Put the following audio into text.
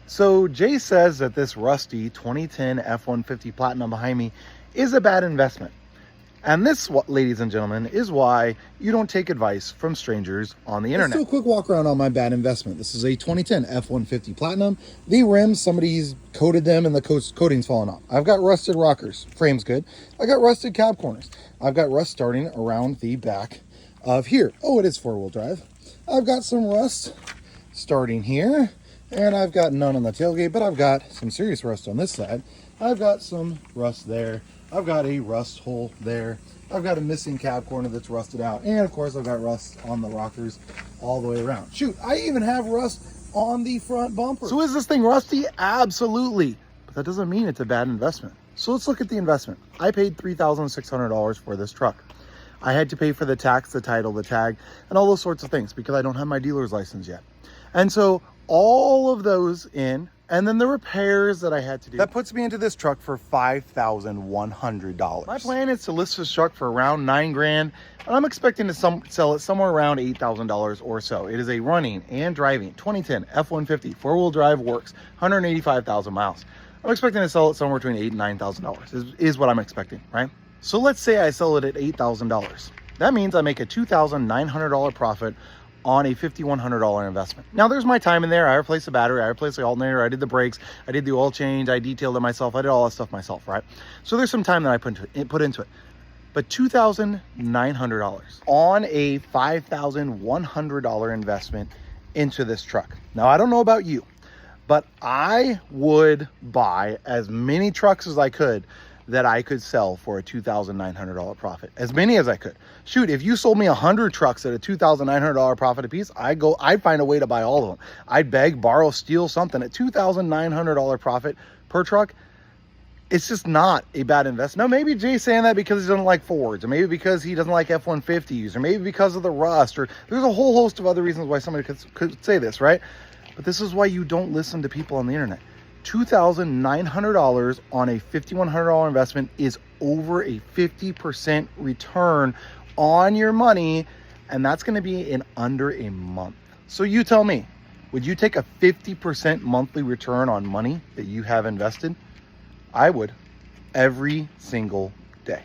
So Jay says that this rusty 2010 F-150 Platinum behind me is a bad investment. And this, ladies and gentlemen, is why you don't take advice from strangers on the internet. Let's do a quick walk around on my bad investment. This is a 2010 F-150 Platinum. The rims, somebody's coated them and the coating's fallen off. I've got rusted rockers. Frame's good. I got rusted cab corners. I've got rust starting around the back of here. Oh, it is four-wheel drive. I've got some rust starting here. And I've got none on the tailgate, but I've got some serious rust on this side. I've got some rust there. I've got a rust hole there. I've got a missing cab corner that's rusted out. And of course, I've got rust on the rockers all the way around. Shoot, I even have rust on the front bumper. So is this thing rusty? Absolutely. But that doesn't mean it's a bad investment. So let's look at the investment. I paid $3,600 for this truck. I had to pay for the tax, the title, the tag, and all those sorts of things because I don't have my dealer's license yet. And so all of those in, and then the repairs that I had to do, that puts me into this truck for $5,100. My plan is to list this truck for around $9,000, and I'm expecting to sell it somewhere around $8,000 or so. It is a running and driving 2010 F-150 four-wheel drive works, 185,000 miles. I'm expecting to sell it somewhere between $8,000 and $9,000 is what I'm expecting, right? So let's say I sell it at $8,000. That means I make a $2,900 profit on a $5,100 investment. Now there's my time in there. I replaced the battery, I replaced the alternator, I did the brakes, I did the oil change, I detailed it myself, I did all that stuff myself, right? So there's some time that I put into it. But $2,900 on a $5,100 investment into this truck. Now I don't know about you, but I would buy as many trucks as I could that I could sell for a $2,900 profit. As many as I could. Shoot, if you sold me 100 trucks at a $2,900 profit a piece, I'd find a way to buy all of them. I'd beg, borrow, steal something at $2,900 profit per truck. It's just not a bad investment. Now, maybe Jay's saying that because he doesn't like Fords, or maybe because he doesn't like F-150s, or maybe because of the rust, or there's a whole host of other reasons why somebody could say this, right? But this is why you don't listen to people on the internet. $2,900 on a $5,100 investment is over a 50% return on your money, and that's going to be in under a month. So you tell me, would you take a 50% monthly return on money that you have invested? I would, every single day.